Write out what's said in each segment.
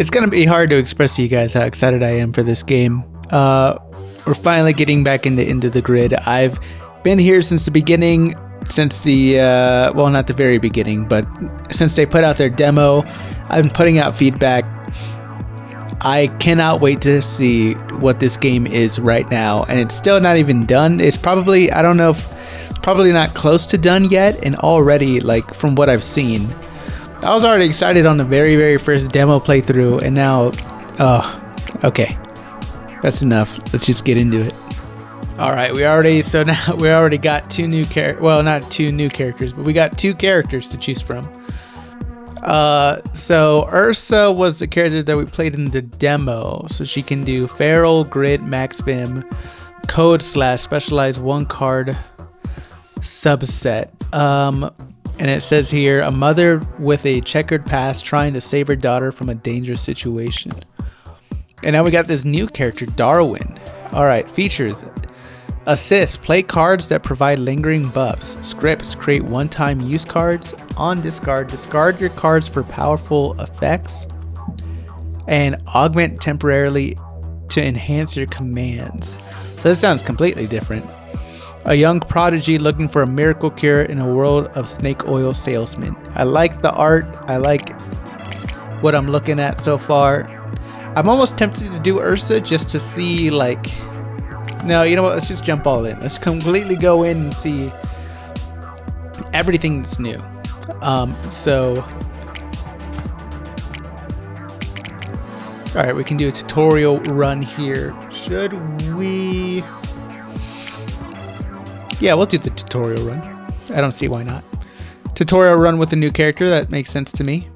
It's gonna be hard to express to you guys how excited I am for this game. We're finally getting back into the grid. I've been here since the beginning, since the well, not the very beginning, but since they put out their demo. I've been putting out feedback. I cannot wait to see what this game is right now, and it's still not even done. It's probably, I don't know, probably not close to done yet, and already, like, from what I've seen, I was already excited on the very first demo playthrough, and now, oh, okay, that's enough. Let's just get into it. All right, we already got two new characters. Well, not two new characters, but we got two characters to choose from. So Ursa was the character that we played in the demo, so she can do Feral, Grid, Max Vim, Code / Specialized 1 card subset. And it says here, a mother with a checkered past trying to save her daughter from a dangerous situation. And now we got this new character, Darwin. All right, features. Assist, play cards that provide lingering buffs. Scripts, create one-time use cards. On discard, discard your cards for powerful effects. And augment temporarily to enhance your commands. So this sounds completely different. A young prodigy looking for a miracle cure in a world of snake oil salesmen. I like the art. I like what I'm looking at so far. I'm almost tempted to do Ursa just to see, like, no, you know what? Let's just jump all in. Let's completely go in and see everything that's new. So, all right, we can do a tutorial run here. Should we? Yeah, we'll do the tutorial run. I don't see why not. Tutorial run with a new character. That makes sense to me.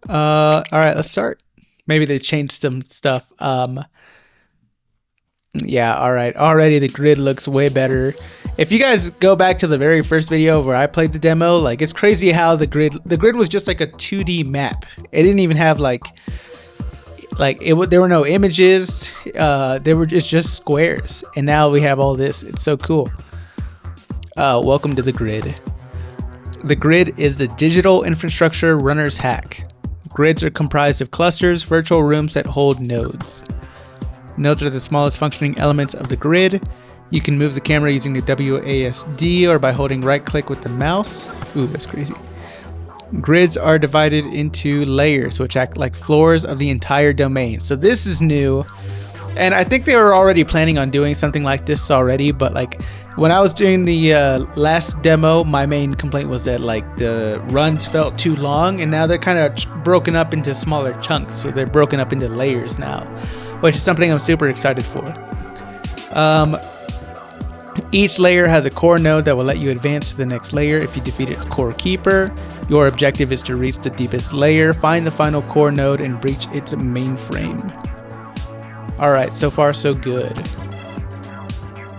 All right, let's start. Maybe they changed some stuff. Yeah, all right. Already the grid looks way better. If you guys go back to the very first video where I played the demo, like, it's crazy how the grid was just like a 2D map. It didn't even have there were no images. It's just squares. And now we have all this. It's so cool. Welcome to the grid. The grid is the digital infrastructure runner's hack. Grids are comprised of clusters, virtual rooms that hold nodes. Nodes are the smallest functioning elements of the grid. You can move the camera using the WASD or by holding right click with the mouse. Ooh, that's crazy. Grids are divided into layers, which act like floors of the entire domain. So this is new. And I think they were already planning on doing something like this already, but like when I was doing the last demo, my main complaint was that like the runs felt too long, and now they're kind of broken up into smaller chunks. So they're broken up into layers now, which is something I'm super excited for. Each layer has a core node that will let you advance to the next layer if you defeat its core keeper. Your objective is to reach the deepest layer, find the final core node, and breach its mainframe. Alright, so far so good.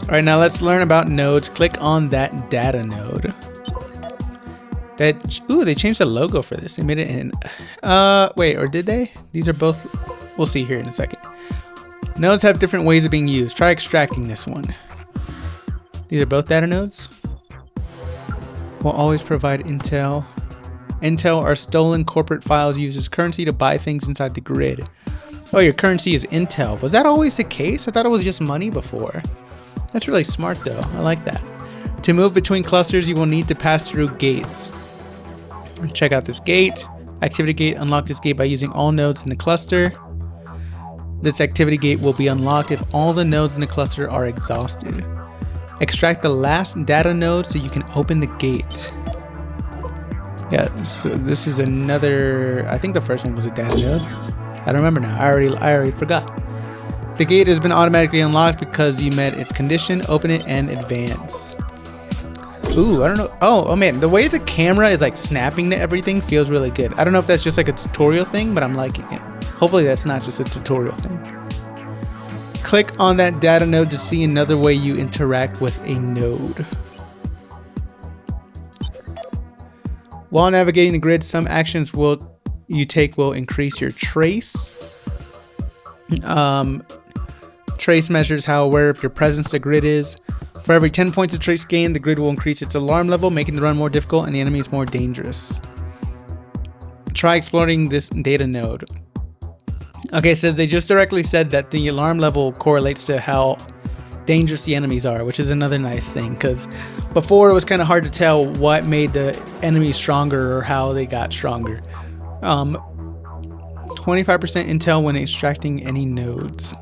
Alright, now let's learn about nodes. Click on that data node. Ooh, they changed the logo for this. They made it in... wait, or did they? These are both... We'll see here in a second. Nodes have different ways of being used. Try extracting this one. These are both data nodes. Will always provide intel. Intel are stolen corporate files used as currency to buy things inside the grid. Oh, your currency is intel. Was that always the case? I thought it was just money before. That's really smart though. I like that. To move between clusters, you will need to pass through gates. Check out this gate. Activity gate. Unlock this gate by using all nodes in the cluster. This activity gate will be unlocked if all the nodes in the cluster are exhausted. Extract the last data node so you can open the gate. Yeah, so this is another... I think the first one was a data node. I don't remember now. I already forgot. The gate has been automatically unlocked because you met its condition. Open it and advance. Ooh, I don't know. Oh man, the way the camera is like snapping to everything feels really good. I don't know if that's just like a tutorial thing, but I'm liking it. Hopefully that's not just a tutorial thing. Click on that data node to see another way you interact with a node. While navigating the grid, some actions you take will increase your trace. Trace measures how aware of your presence the grid is. For every 10 points of trace gained, the grid will increase its alarm level, making the run more difficult and the enemies more dangerous. Try exploring this data node. Okay, so they just directly said that the alarm level correlates to how dangerous the enemies are, which is another nice thing, because before it was kind of hard to tell what made the enemies stronger or how they got stronger. 25% intel when extracting any nodes.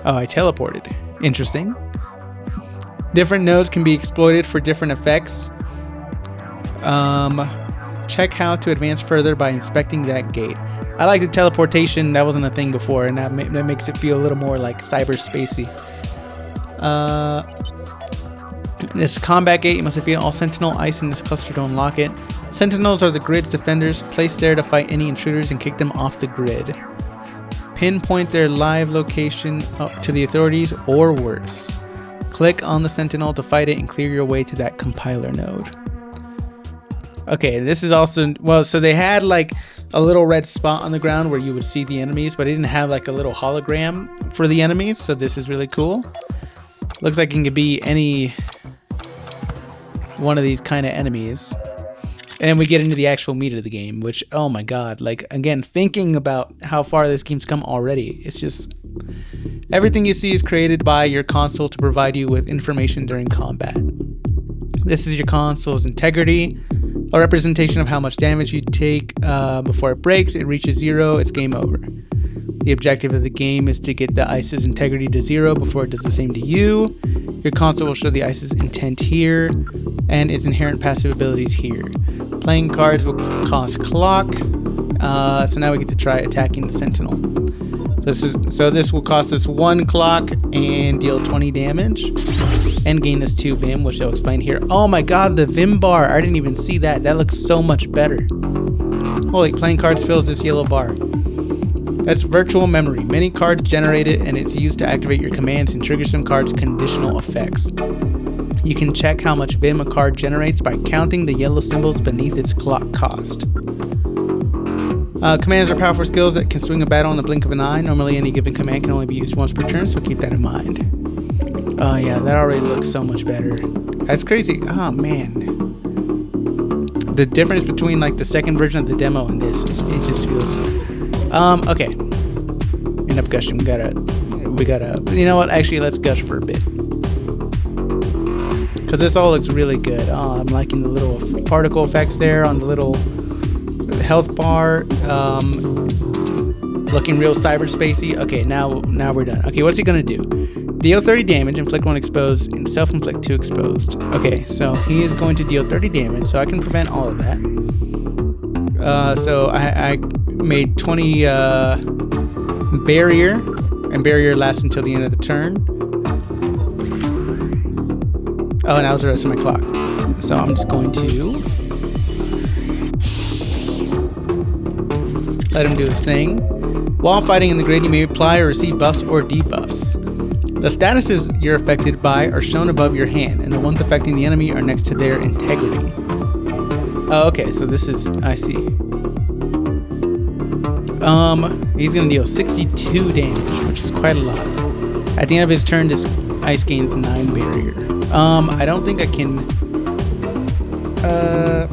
Oh, I teleported. Interesting. Different nodes can be exploited for different effects. Check how to advance further by inspecting that gate. I like the teleportation. That wasn't a thing before, and that makes it feel a little more like cyberspacey. This combat gate, you must defeat all sentinel ice in this cluster to unlock it. Sentinels are the grid's defenders, placed there to fight any intruders and kick them off the grid. Pinpoint their live location up to the authorities or worse. Click on the sentinel to fight it and clear your way to that compiler node. Okay, this is also, well, so they had like a little red spot on the ground where you would see the enemies, but it didn't have like a little hologram for the enemies, so this is really cool. Looks like it can be any one of these kind of enemies. And we get into the actual meat of the game, which, oh my god, like, again, thinking about how far this game's come already, it's just, everything you see is created by your console to provide you with information during combat. This is your console's integrity, a representation of how much damage you take before it breaks. It reaches 0, it's game over. The objective of the game is to get the ice's integrity to 0 before it does the same to you. Your console will show the ice's intent here, and its inherent passive abilities here. Playing cards will cost clock, so now we get to try attacking the sentinel. So this will cost us 1 clock and deal 20 damage, and gain this 2 Vim, which they'll explain here. Oh my god, the Vim bar, I didn't even see that. That looks so much better. Holy, playing cards fills this yellow bar. That's virtual memory. Many cards generate it, and it's used to activate your commands and trigger some cards' conditional effects. You can check how much Vim a card generates by counting the yellow symbols beneath its clock cost. Commands are powerful skills that can swing a battle in the blink of an eye. Normally, any given command can only be used once per turn, so keep that in mind. Oh yeah, that already looks so much better. That's crazy. Oh man. The difference between like the second version of the demo and this, it just feels... okay. Enough gushing. We gotta, you know what? Actually, let's gush for a bit. Because this all looks really good. Oh, I'm liking the little particle effects there on the little health bar. Looking real cyberspacey. Okay, now we're done. Okay, what's he gonna do? Deal 30 damage, inflict 1 exposed, and self-inflict 2 exposed. Okay, so he is going to deal 30 damage, so I can prevent all of that. So I made 20 barrier, and barrier lasts until the end of the turn. Oh, and that was the rest of my clock. So I'm just going to let him do his thing. While fighting in the grid, you may apply or receive buffs or debuffs. The statuses you're affected by are shown above your hand, and the ones affecting the enemy are next to their integrity. Oh, okay, so this is, I see. He's gonna deal 62 damage, which is quite a lot. At the end of his turn, this ice gains 9 barrier. I don't think I can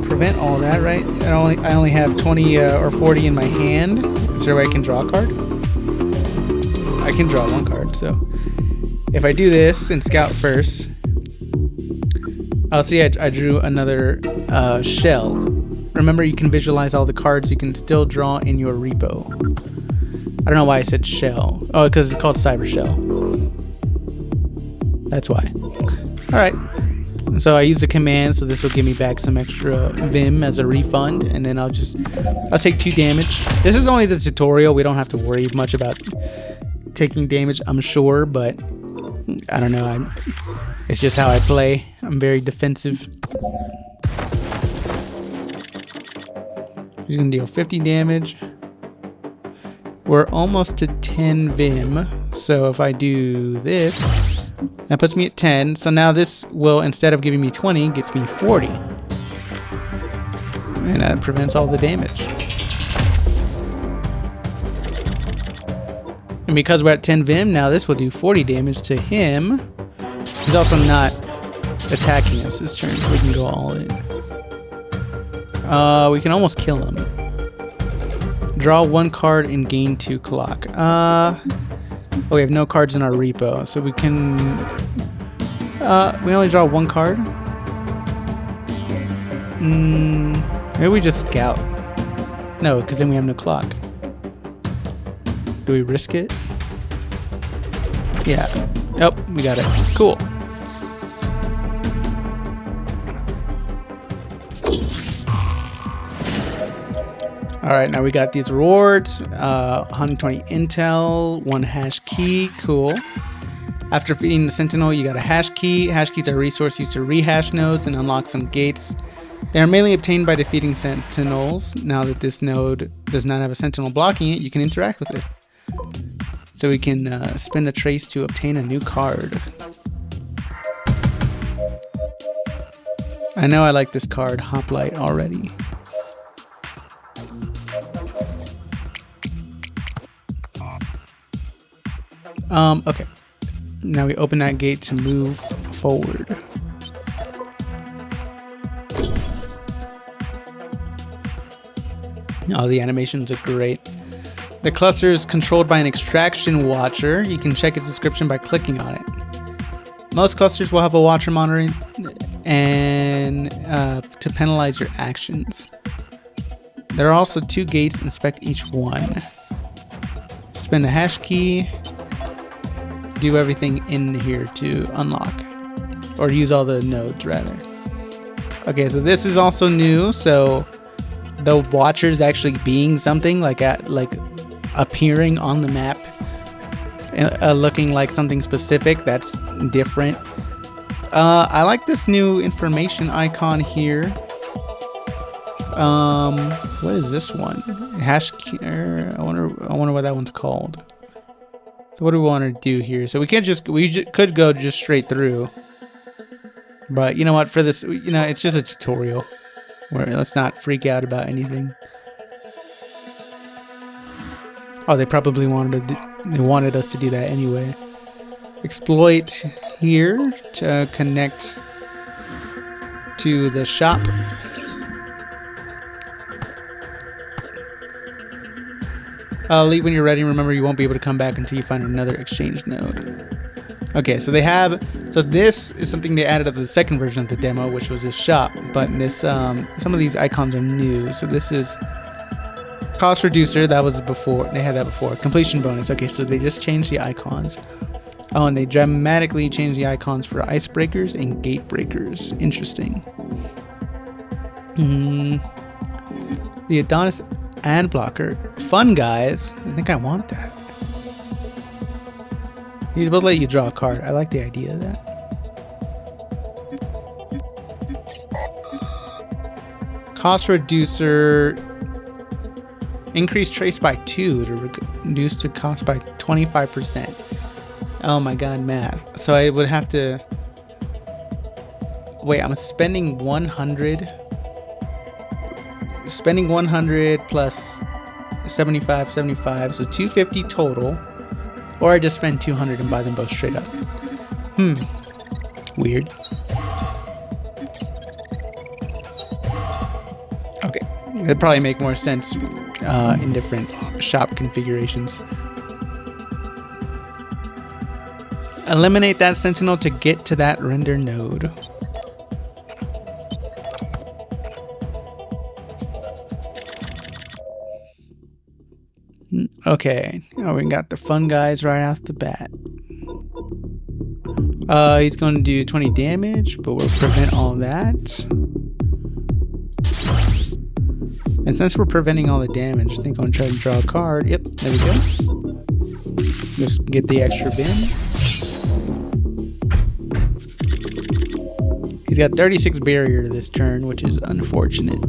prevent all that, right? I only have 20 or 40 in my hand. Is there a way I can draw a card? I can draw 1 card, so if I do this and scout first, I'll see I drew another shell. Remember, you can visualize all the cards you can still draw in your repo. I don't know why I said shell. Oh, because it's called Cyber Shell. That's why. Alright. So I use the command, so this will give me back some extra Vim as a refund, and then I'll take 2 damage. This is only the tutorial. We don't have to worry much about taking damage, I'm sure, but I don't know. It's just how I play. I'm very defensive. He's gonna deal 50 damage. We're almost to 10 Vim, so if I do this, that puts me at 10. So now this will, instead of giving me 20, gets me 40. And that prevents all the damage. And because we're at 10 Vim, now this will do 40 damage to him. He's also not attacking us this turn, so we can go all in. We can almost kill him. Draw 1 card and gain 2 clock. Oh, we have no cards in our repo, so we can... we only draw 1 card. Maybe we just scout. No, because then we have no clock. Do we risk it? Yeah. Oh, we got it. Cool. Alright, now we got these rewards. 120 intel, 1 hash key. Cool. After feeding the sentinel, you got a hash key. Hash keys are a resource used to rehash nodes and unlock some gates. They are mainly obtained by defeating sentinels. Now that this node does not have a sentinel blocking it, you can interact with it. So we can spend a trace to obtain a new card. I know I like this card, Hoplite, already. Okay. Now we open that gate to move forward. Oh, the animations are great. The cluster is controlled by an extraction watcher. You can check its description by clicking on it. Most clusters will have a watcher monitoring and to penalize your actions. There are also 2 gates. Inspect each one. Spend a hash key. Do everything in here to unlock, or use all the nodes rather. Okay, so this is also new. So the watchers actually being something like appearing on the map, looking like something specific that's different. I like this new information icon here. What is this one? Hash key. I wonder what that one's called. So what do we want to do here? So we could go just straight through, but you know what? For this, it's just a tutorial. Let's not freak out about anything. Oh, they probably wanted us to do that anyway. Exploit here to connect to the shop. Leave when you're ready. Remember, you won't be able to come back until you find another exchange node. Okay, so this is something they added to the second version of the demo, which was this shop. But this, some of these icons are new. So this is cost reducer. That was before. They had that before. Completion bonus. Okay, so they just changed the icons. Oh, and they dramatically changed the icons for icebreakers and gate breakers. Interesting. The Adonis ad blocker. Fun, guys. I think I want that. He's about to let you draw a card. I like the idea of that. Cost reducer. Increase trace by 2 to reduce the cost by 25%. Oh my god, math. So I would have to... Wait, I'm spending 100... Spending 100 plus 75, so 250 total. Or I just spend 200 and buy them both straight up. Weird. Okay, it'd probably make more sense in different shop configurations. Eliminate that sentinel to get to that render node. Okay, oh, we got the fun guys right off the bat. He's going to do 20 damage, but we'll prevent all that. And since we're preventing all the damage, I think I'm going to try to draw a card. Yep, there we go. Just get the extra bin. He's got 36 barrier this turn, which is unfortunate.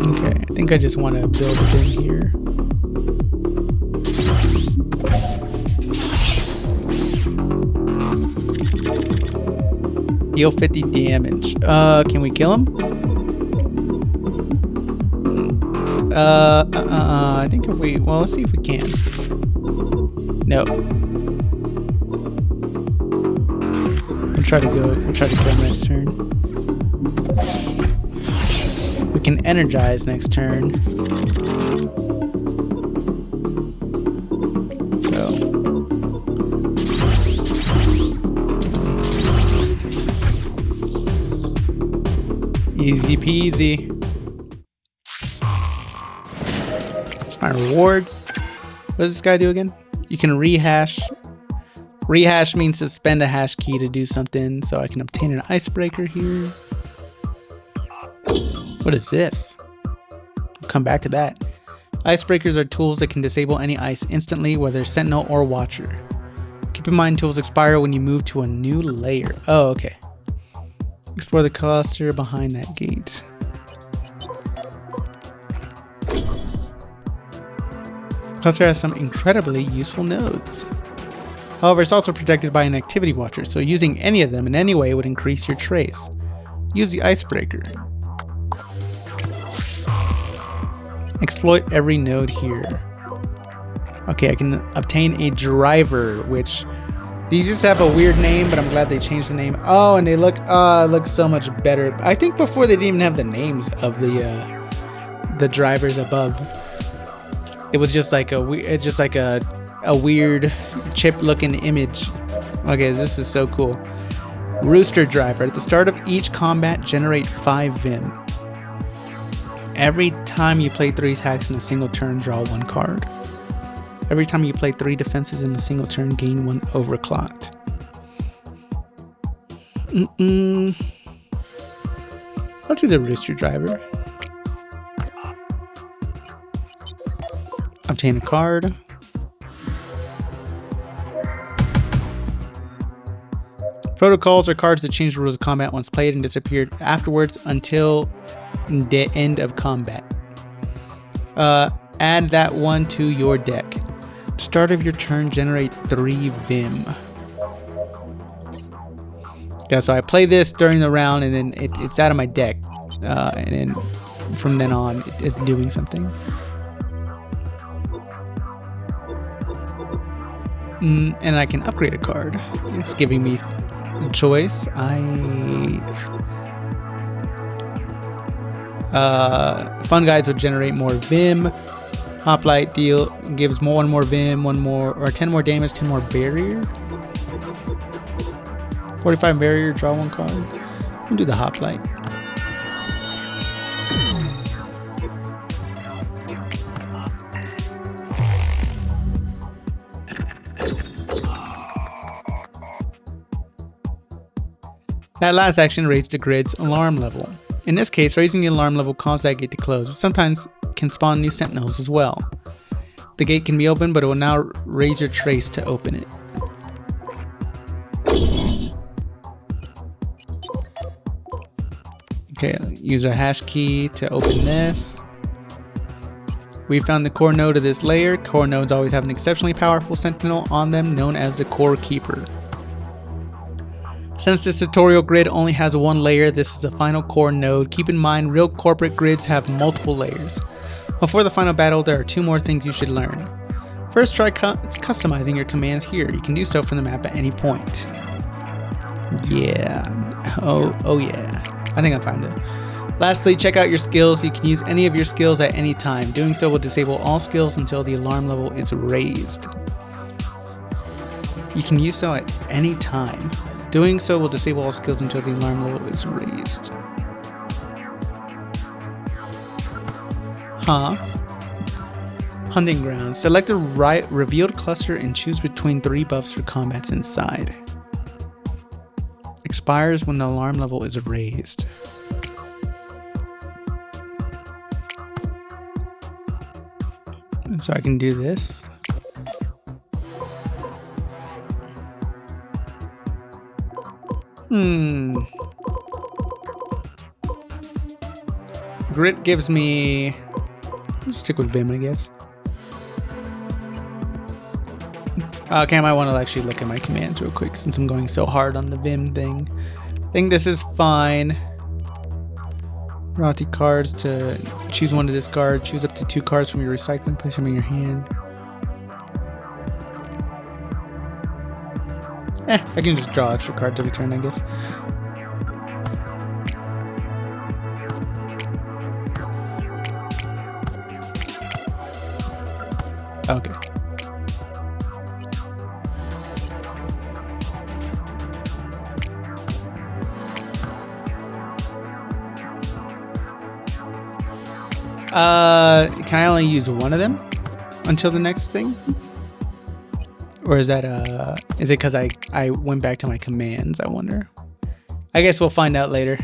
Okay, I think I just want to build a bin here. Deal 50 damage. Can we kill him? I think if we... Well, let's see if we can. No. We'll try to go next turn. We can energize next turn. So easy peasy. My rewards. What does this guy do again? You can rehash. Rehash means to spend a hash key to do something. So I can obtain an icebreaker here. What is this? We'll come back to that. Icebreakers are tools that can disable any ice instantly, whether sentinel or watcher. Keep in mind tools expire when you move to a new layer. Oh, okay. Explore the cluster behind that gate. Cluster has some incredibly useful nodes. However, it's also protected by an activity watcher, so using any of them in any way would increase your trace. Use the icebreaker. Exploit every node here. Okay, I can obtain a driver, which these just have a weird name, but I'm glad they changed the name. Oh, and they look so much better. I think before they didn't even have the names of the drivers above. It was just like a weird chip-looking image. Okay, this is so cool. Rooster driver. At the start of each combat, generate 5 Vim. Every time you play 3 attacks in a single turn, draw 1 card. Every time you play 3 defenses in a single turn, gain 1 overclocked. I'll do the rooster driver. Obtain a card. Protocols are cards that change the rules of combat once played and disappeared afterwards until the end of combat. Add that one to your deck. Start of your turn, generate 3 Vim. Yeah, so I play this during the round and then it's out of my deck. And then from then on, it's doing something. And I can upgrade a card. It's giving me a choice. Fun guides would generate more Vim. Hoplite deal gives one more Vim, 1 more, or 10 more damage, 10 more barrier. 45 barrier, draw 1 card. We'll do the hoplite. That last action raised the grid's alarm level. In this case, raising the alarm level caused that gate to close, but sometimes can spawn new sentinels as well. The gate can be opened, but it will now raise your trace to open it. Okay, use our hash key to open this. We found the core node of this layer. Core nodes always have an exceptionally powerful sentinel on them, known as the core keeper. Since this tutorial grid only has 1 layer, this is the final core node. Keep in mind, real corporate grids have multiple layers. Before the final battle, there are 2 more things you should learn. First, try customizing your commands here. You can do so from the map at any point. Yeah. Oh yeah. I think I found it. Lastly, check out your skills. You can use any of your skills at any time. Doing so will disable all skills until the alarm level is raised. You can use so at any time. Doing so will disable all skills until the alarm level is raised. Huh? Hunting grounds. Select a revealed cluster and choose between 3 buffs for combats inside. Expires when the alarm level is raised. So I can do this. Grit gives me... Let's stick with Vim, I guess. Okay, I might want to actually look at my commands real quick since I'm going so hard on the Vim thing. I think this is fine. Roti cards to choose 1 to discard. Choose up to 2 cards from your recycling. Place them in your hand. I can just draw extra cards every turn, I guess. Okay. Can I only use one of them until the next thing? Or is that is it because I went back to my commands, I wonder? I guess we'll find out later.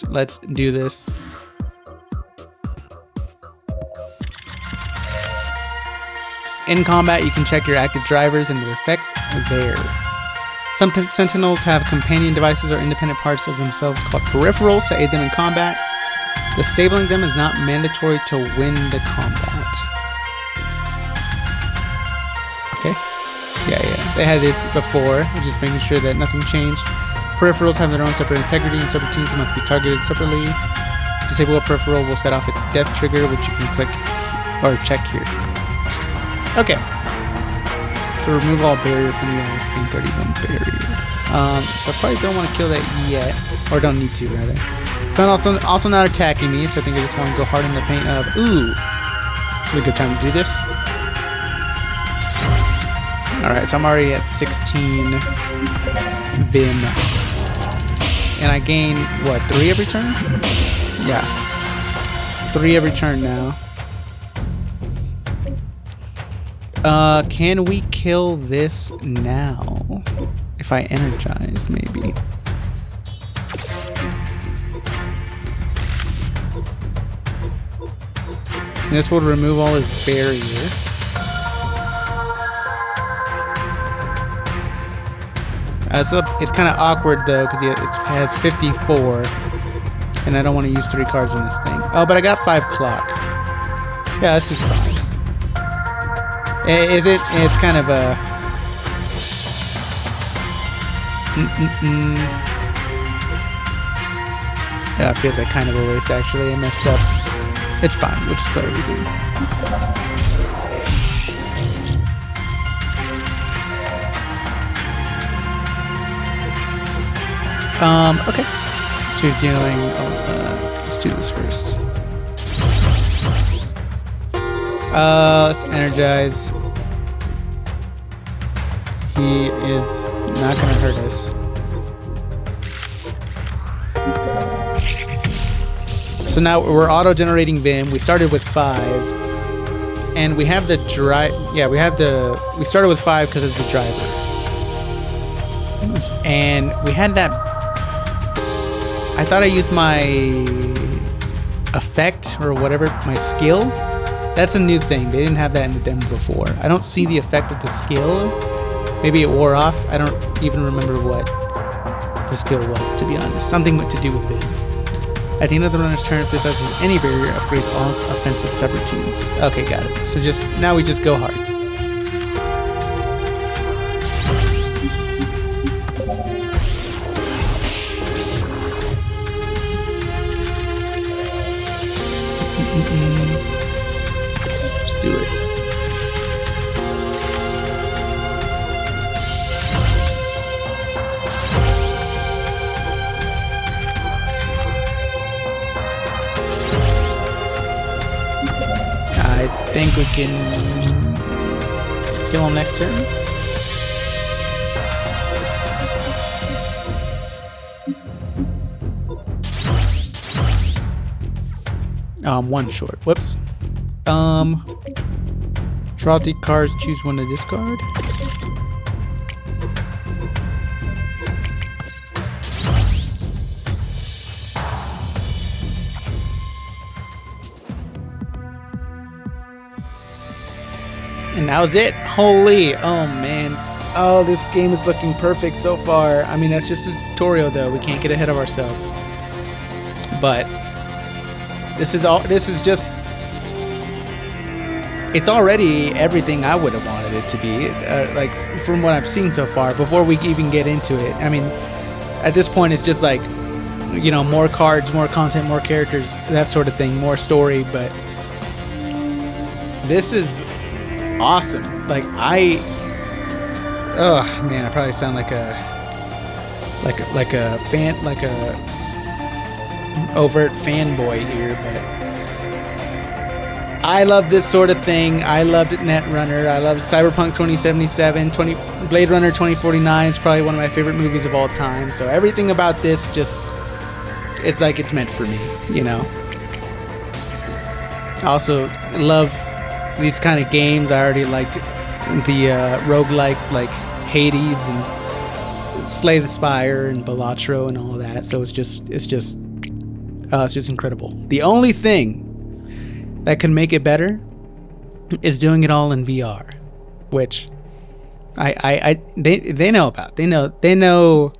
Let's do this. In combat, you can check your active drivers and their effects there. Some sentinels have companion devices or independent parts of themselves called peripherals to aid them in combat. Disabling them is not mandatory to win the combat. Okay. Yeah. They had this before, just making sure that nothing changed. Peripherals have their own separate integrity and separate teams must be targeted separately. Disable a peripheral will set off its death trigger, which you can click or check here. Okay. So remove all barrier from the ice from 31 barrier. So I probably don't want to kill that yet, or don't need to rather. It's not also not attacking me, so I think I just want to go hard in the paint of ooh. Really good time to do this. All right, so I'm already at 16 Vim, and I gain what 3 every turn? Yeah, 3 every turn now. Can we kill this now? If I energize, maybe. This will remove all his barrier. It's kind of awkward though, because it has 54, and I don't want to use 3 cards on this thing. Oh, but I got 5 clock. Yeah, this is fine. Is it? It's kind of a... Yeah, it feels like kind of a waste actually. I messed up. It's fine. We'll just put everything. Okay. So he's dealing... let's do this first. Let's energize. He is not going to hurt us. So now we're auto-generating Vim. We started with 5. And we have the drive. Yeah, we started with 5 because of the driver. And we had that. I thought I used my effect or whatever, my skill. That's a new thing. They didn't have that in the demo before. I don't see the effect of the skill. Maybe it wore off. I don't even remember what the skill was, to be honest. Something to do with Vim. At the end of the runner's turn, if this has any barrier, upgrades all offensive subroutines. Okay, got it. So now we just go hard. Let's do it. I think we can kill him next turn. One short. Whoops. Draw 3 cards, choose one to discard. And that was it. Holy, oh man. Oh, this game is looking perfect so far. I mean, that's just a tutorial though. We can't get ahead of ourselves. But this is just, it's already everything I would have wanted it to be, like from what I've seen so far, before we even get into it. I mean, at this point, it's just like, you know, more cards, more content, more characters, that sort of thing, more story, but this is awesome. Like, Oh man, I probably sound like a overt fanboy here, but I love this sort of thing. I loved Netrunner. I love Cyberpunk 2077. Blade Runner 2049 is probably one of my favorite movies of all time. So everything about this just, it's like it's meant for me, you know. I also love these kind of games. I already liked the roguelikes like Hades and Slay the Spire and Balatro and all of that. So it's just incredible. The only thing that can make it better is doing it all in VR, which they know about. They know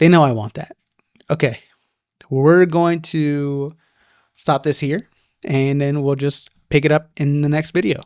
I want that. Okay, we're going to stop this here, and then we'll just pick it up in the next video.